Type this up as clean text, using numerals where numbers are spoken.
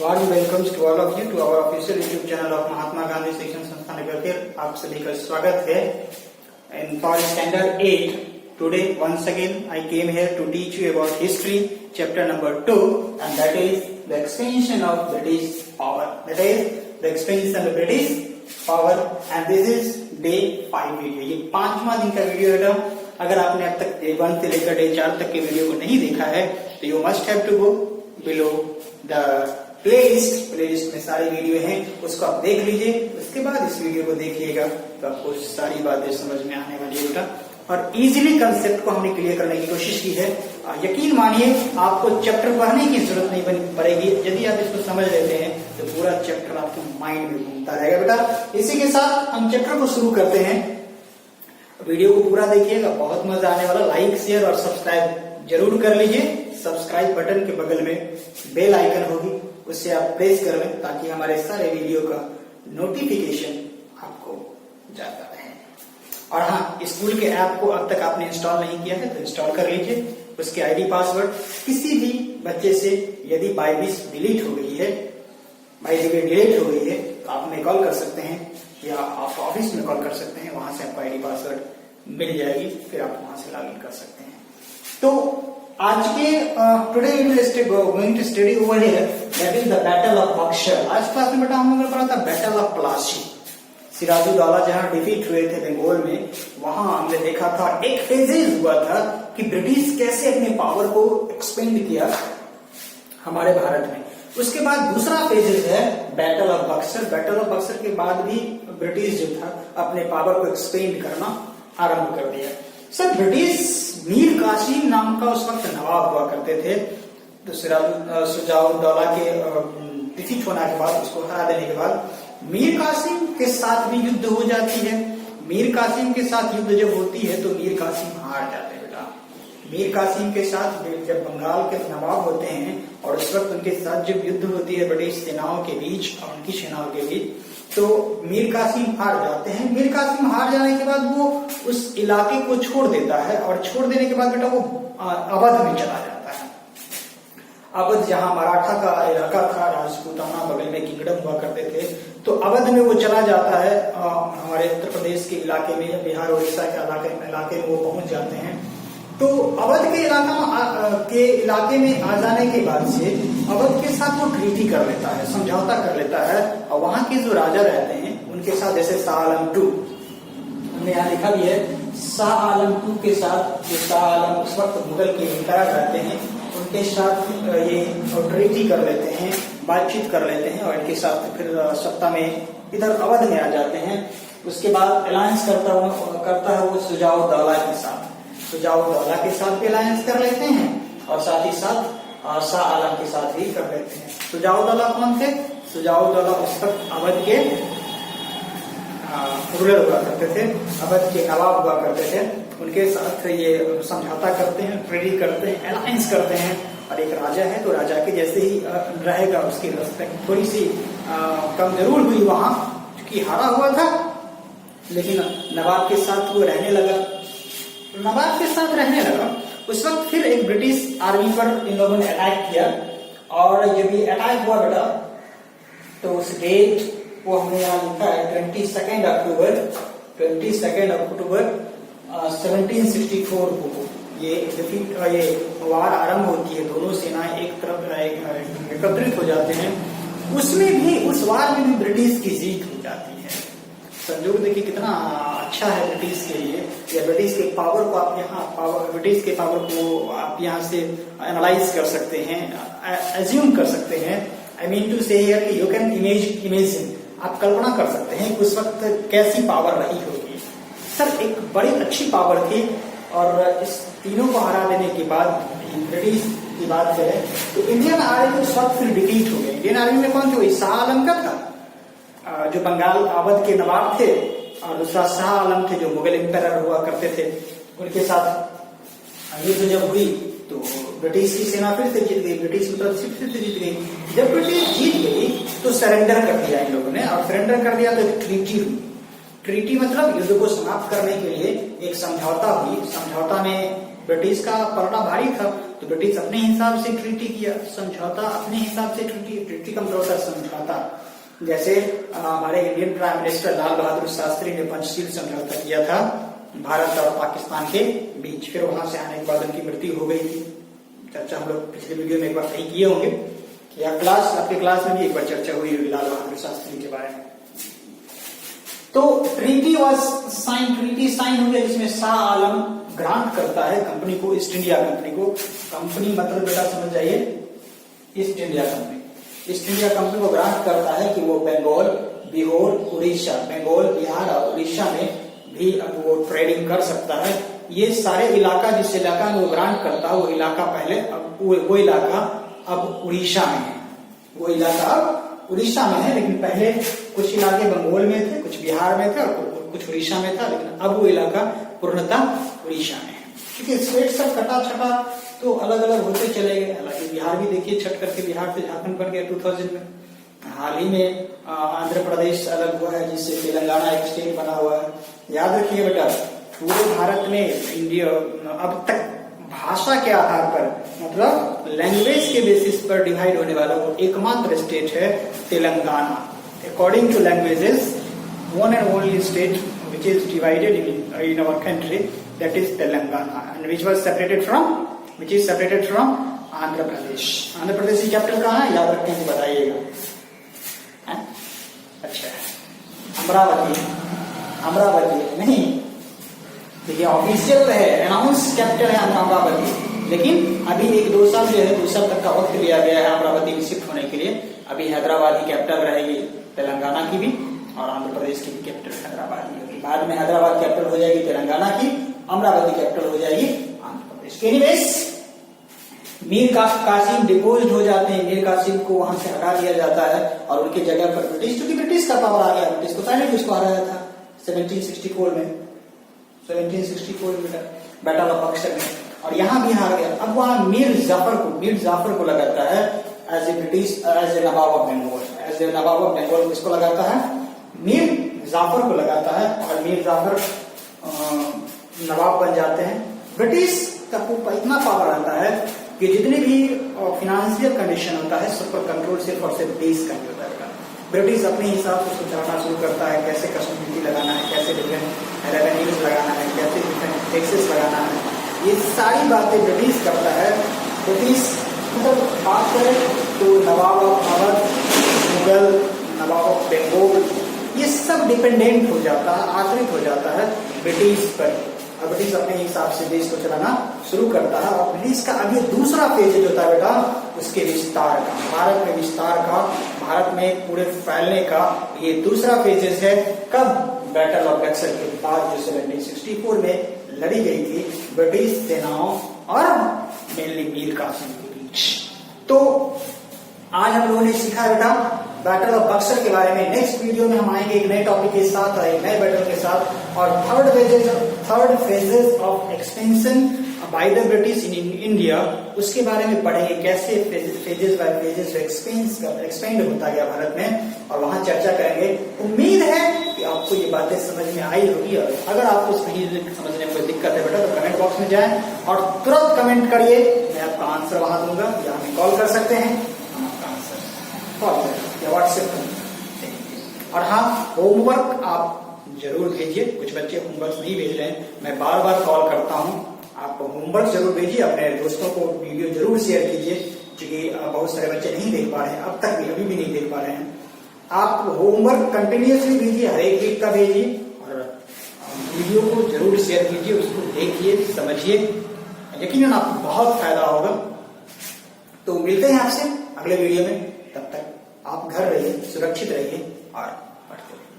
Warm welcomes to all of you to our official YouTube channel of Mahatma Gandhi Shikshan Sansthan Nagar. आप सभी का स्वागत है। In for standard 8 today once again I came here to teach you about history chapter number 2 and that is the expansion of British power. That is the expansion of British power and this is day 5 video. ये 5वां दिन का video है। अगर आपने अब तक day 1 से लेकर डे 4 तक के वीडियो को नहीं देखा है तो you must have to go below the playlist में सारे वीडियो हैं, उसको आप देख लीजिए। उसके बाद इस वीडियो को देखिएगा तो आपको सारी बातें समझ में आने वाली है बेटा। और इजीली कंसेप्ट को हमने क्लियर करने की कोशिश की है। यकीन मानिए आपको चैप्टर पढ़ने की जरूरत नहीं पड़ेगी। यदि आप इसको समझ लेते हैं तो पूरा चैप्टर आपके माइंड में घूमता रहेगा बेटा। इसी के साथ हम चैप्टर को शुरू करते हैं। वीडियो को पूरा देखिएगा, बहुत मजा आने वाला। लाइक शेयर और सब्सक्राइब जरूर कर लीजिए। सब्सक्राइब बटन के बगल में बेल आइकन होगी, उससे आप प्रेस कर लें ताकि हमारे सारे वीडियो का नोटिफिकेशन आपको जाता रहे। और हाँ, स्कूल के ऐप को अब तक आपने इंस्टॉल नहीं किया है तो इंस्टॉल कर लीजिए। उसके आईडी पासवर्ड किसी भी बच्चे से यदि बाय मिस डिलीट हो गई है, तो आप हमें कॉल कर सकते हैं या आप ऑफिस में कॉल कर सकते हैं। वहां से आपको आईडी पासवर्ड मिल जाएगी, फिर आप वहां से लॉग इन कर सकते हैं। तो आज के today we going to study over here that is the battle of Buxar. आज क्लास में बेटा हम लोगों ने पढ़ा था बैटल ऑफ प्लासी। सिराजुद्दौला जहां डिफीट हुए थे बंगाल में, वहां हमने देखा था एक फेजेस हुआ था कि ब्रिटिश कैसे अपने पावर को एक्सपेंड किया हमारे भारत में। उसके बाद दूसरा फेजेस है battle of Buxar. Battle of Buxar के बाद भी ब्रिटिश जो था अपने पावर को एक्सपेंड करना आरंभ कर दिया। सर, ब्रिटिश मीर कासिम नाम का उस वक्त नवाब हुआ करते थे। तो सिराजुद्दौला के डिफीट होने के बाद, उसको हरा देने के बाद मीर कासिम के साथ भी युद्ध हो जाती है। मीर कासिम के साथ युद्ध जब होती है तो मीर कासिम हार जाते हैं बेटा। मीर कासिम के साथ जब बंगाल के नवाब होते हैं और उस वक्त उनके साथ जब युद्ध होती है ब्रिटिश सेनाओं के बीच और उनकी सेनाओं के बीच, तो मीर कासिम हार जाते हैं। मीर कासिम हार जाने के बाद वो उस इलाके को छोड़ देता है और छोड़ देने के बाद बेटा वो अवध में चला जाता है। अवध जहां मराठा का इलाका था, राजपूताना बगल में किंगडम हुआ करते थे, तो अवध में वो चला जाता है। हमारे उत्तर प्रदेश के इलाके में, बिहार उड़ीसा के इलाके में वो पहुंच जाते हैं। तो अवध के इलाके में आ जाने के बाद से अवध के साथ वो ट्रीटी कर लेता है, समझौता कर लेता है। और वहां के जो राजा रहते हैं उनके साथ, जैसे शाह आलम II, हमने यहाँ लिखा भी है, शाह आलम II के साथ, जो शाह आलम उस वक्त मुगल के एम्पायर रहते हैं, उनके साथ ये ट्रीटी कर लेते हैं, बातचीत कर लेते हैं और इनके साथ फिर सत्ता में इधर अवध में आ जाते हैं। उसके बाद अलायंस करता है वो सुजाउद्दौला के साथ। सुजाउद्दौला के साथ भी अलायंस कर लेते हैं और साथ ही साथ शाह आलम के साथ भी कर लेते हैं। सुजाउद्दौला कौन थे? सुजाउद्दौला उस वक्त अवध के रूलर हुआ करते थे, अवध के नवाब हुआ करते थे। उनके साथ ये समझौता करते हैं, ट्रीटी करते हैं, अलायंस करते हैं। और एक राजा है तो राजा के जैसे ही रहेगा, उसकी रिस्पेक्ट थोड़ी सी कम जरूर हुई वहां, क्योंकि हारा हुआ था, लेकिन नवाब के साथ वो रहने लगा। उस वक्त फिर एक ब्रिटिश आर्मी पर इन लोगों ने अटैक किया। और जब ये अटैक हुआ बेटा, तो उस डेट वो हमने यहाँ लिखा है 22 अक्टूबर 1764 को ये वार आरंभ होती है। दोनों सेनाएं एक तरफ एकत्रित हो जाते हैं। उसमें भी, उस वार में भी ब्रिटिश की जीत हो जाती है। संजोग देखिए कितना अच्छा है ब्रिटिश के लिए। या ब्रिटिश के पावर को आप यहाँ से एनालाइज कर सकते हैं, एज्यूम कर सकते हैं। आई मीन टू से हियर कि यू कैन इमेजिन, आप कल्पना कर सकते हैं कि उस वक्त कैसी पावर रही होगी। सर, एक बड़ी अच्छी पावर थी। और इस तीनों को हरा देने के बाद ब्रिटिश की बात करें तो इंडियन आर्मी उस वक्त फिर डिफीट हो गई। इंडियन आर्मी में कौन थे? शाह आलम का था जो बंगाल अवध के नवाब थे, और दूसरा शाह आलम थे जो मुगल एम्पायर हुआ करते थे। उनके साथ युद्ध जब हुई तो ब्रिटिश की सेना फिर से जीत गई, ब्रिटिश की तरफ से फिर से जीत गई। जब ब्रिटिश जीत गई तो सरेंडर कर दिया इन लोगों ने, और सरेंडर कर दिया तो एक ट्रीटी हुई। ट्रीटी मतलब युद्ध को समाप्त करने के लिए एक समझौता हुई। समझौता में ब्रिटिश का पलड़ा भारी था, तो ब्रिटिश अपने हिसाब से ट्रीटी किया, समझौता अपने हिसाब से ट्रीटी समझौता समझौता। जैसे हमारे Indian prime minister Lal Bahadur Shastri ने पंचशील समझौता किया था भारत और पाकिस्तान के बीच। फिर वहां से आने के बाद उनकी मृत्यु हो गई थी। चर्चा हम लोग पिछले वीडियो में एक बार सही किए होंगे, या क्लास आपके क्लास में भी एक बार चर्चा हुई होगी लाल बहादुर शास्त्री के बारे में। तो ट्रीटी साइन हो गया, जिसमें शाह आलम ग्रांट करता है कंपनी को, ईस्ट इंडिया कंपनी को। कंपनी मतलब बेटा समझ जाइए east India company. East India company को ग्रांट करता है कि वो बंगाल, बिहार और उड़ीसा में भी अब वो ट्रेडिंग कर सकता है। ये सारे इलाका, जिस इलाका में वो ग्रांट करता है, वो इलाका पहले अब वो इलाका अब उड़ीसा में है। वो इलाका अब उड़ीसा में है, लेकिन पहले कुछ इलाके बंगाल में थे, कुछ बिहार में थे और कुछ उड़ीसा में था, लेकिन अब वो इलाका पूर्णतः उड़ीसा में है। क्योंकि स्टेट सब कटा छटा तो अलग अलग होते चले गए। हालांकि बिहार भी देखिए छट करके बिहार से झारखंड बन गया 2000 में। हाल ही में आंध्र प्रदेश अलग हुआ है, जिससे तेलंगाना एक स्टेट बना हुआ है। याद रखिए बेटा, पूरे भारत में इंडिया अब तक भाषा के आधार पर, मतलब लैंग्वेज के बेसिस पर डिवाइड होने वाला वो एकमात्र स्टेट है Telangana. According to languages, one and only state which is divided in our country, that is Telangana, and which is separated from Andhra Pradesh. Andhra Pradesh की कैपिटल कहाँ है, याद रखने से बताइएगा। अच्छा, अमरावती नहीं, देखिए ऑफिशियल है, अनाउंस कैपिटल है अमरावती, लेकिन अभी 1-2 साल जो है 2 साल तक का वक्त लिया गया है अमरावती में शिफ्ट होने के लिए। अभी हैदराबाद ही कैपिटल रहेगी तेलंगाना की भी, और आंध्र प्रदेश की कैपिटल हैदराबाद ही होगी। बाद में हैदराबाद कैपिटल हो जाएगी तेलंगाना की, अमरावती कैपिटल हो जाएगी आंध्र प्रदेश की। एनीवेज, मीर कासिम डिपोज्ड हो जाते हैं, मीर कासिम को वहां से हटा दिया जाता है और उनकी जगह पर ब्रिटिश, क्योंकि ब्रिटिश का पावर आ गया, ब्रिटिश को पहले भी उसको हराया था 1764 में बैटल ऑफ बक्सर में, और यहाँ भी हार गया। अब वहां मीर जाफर को लगाता है as a Nawab of Bengal. किसको लगाता है, मीर जाफर को लगाता है, और मीर जाफर नवाब बन जाते हैं। ब्रिटिश का इतना पावर आता है कि जितने भी फाइनेंशियल कंडीशन होता है सब पर कंट्रोल सिर्फ और सिर्फ देश का ही होता है। ब्रिटिश अपने हिसाब से उसको चलाना शुरू करता है, कैसे कस्टम ड्यूटी लगाना है, कैसे डिफरेंट रेवेन्यूज लगाना है, कैसे डिफरेंट टैक्सेस लगाना है, ये सारी बातें ब्रिटिश करता है। ब्रिटिश मतलब बात करें तो नवाब ऑफ अवध, मुगल, नवाब ऑफ बंगाल, ये सब डिपेंडेंट हो जाता है, आश्रित हो जाता है ब्रिटिश पर। और ब्रिटिश अपने हिसाब से देश को चलाना शुरू करता है। और ब्रिटिश का अभी दूसरा फेज जो होता है बेटा, उसके विस्तार का, भारत में विस्तार का, भारत में पूरे फैलने का ये दूसरा फेजेस है। कब, बैटल ऑफ बक्सर के बाद, जो 1764 में लड़ी गई थी ब्रिटिश सेनाओं और मेनली मीर कासिम के बीच। तो आज हम लोगों ने सीखा बेटा बैटल ऑफ बक्सर के बारे में। नेक्स्ट वीडियो में हम आएंगे एक नए टॉपिक के साथ और एक नए बैटल के साथ, और third phases of expansion by the British in India, उसके बारे में पढ़ेंगे, कैसे फेजेस बाय फेजेस एक्सपेंड होता गया भारत में, और वहां चर्चा करेंगे। उम्मीद है कि आपको ये बातें समझ में आई होगी, और अगर आपको नहीं समझने में कोई दिक्कत है बेटा तो कमेंट बॉक्स में जाएं और तुरंत कमेंट करिए, मैं आपका आंसर वहां दूंगा, या हमें कॉल कर सकते हैं, हम आपका आंसर कॉल करें या व्हाट्सएप करें। और हाँ, होमवर्क आप जरूर भेजिए, कुछ बच्चे होमवर्क नहीं भेज रहे हैं, मैं बार बार कॉल करता हूँ, आप होमवर्क जरूर भेजिए, अपने दोस्तों को वीडियो जरूर शेयर कीजिए, क्योंकि बहुत सारे बच्चे नहीं देख पा रहे हैं, अब तक भी अभी भी नहीं देख पा रहे हैं। आप होमवर्क कंटिन्यूअसली भेजिए, हर एक वीक का भेजिए, और वीडियो को जरूर शेयर कीजिए, उसको देखिए, समझिए, यकीनन आपको बहुत फायदा होगा। तो मिलते हैं आपसे अगले वीडियो में, तब तक आप घर रहिए, सुरक्षित रहिए और पढ़ते रहिए।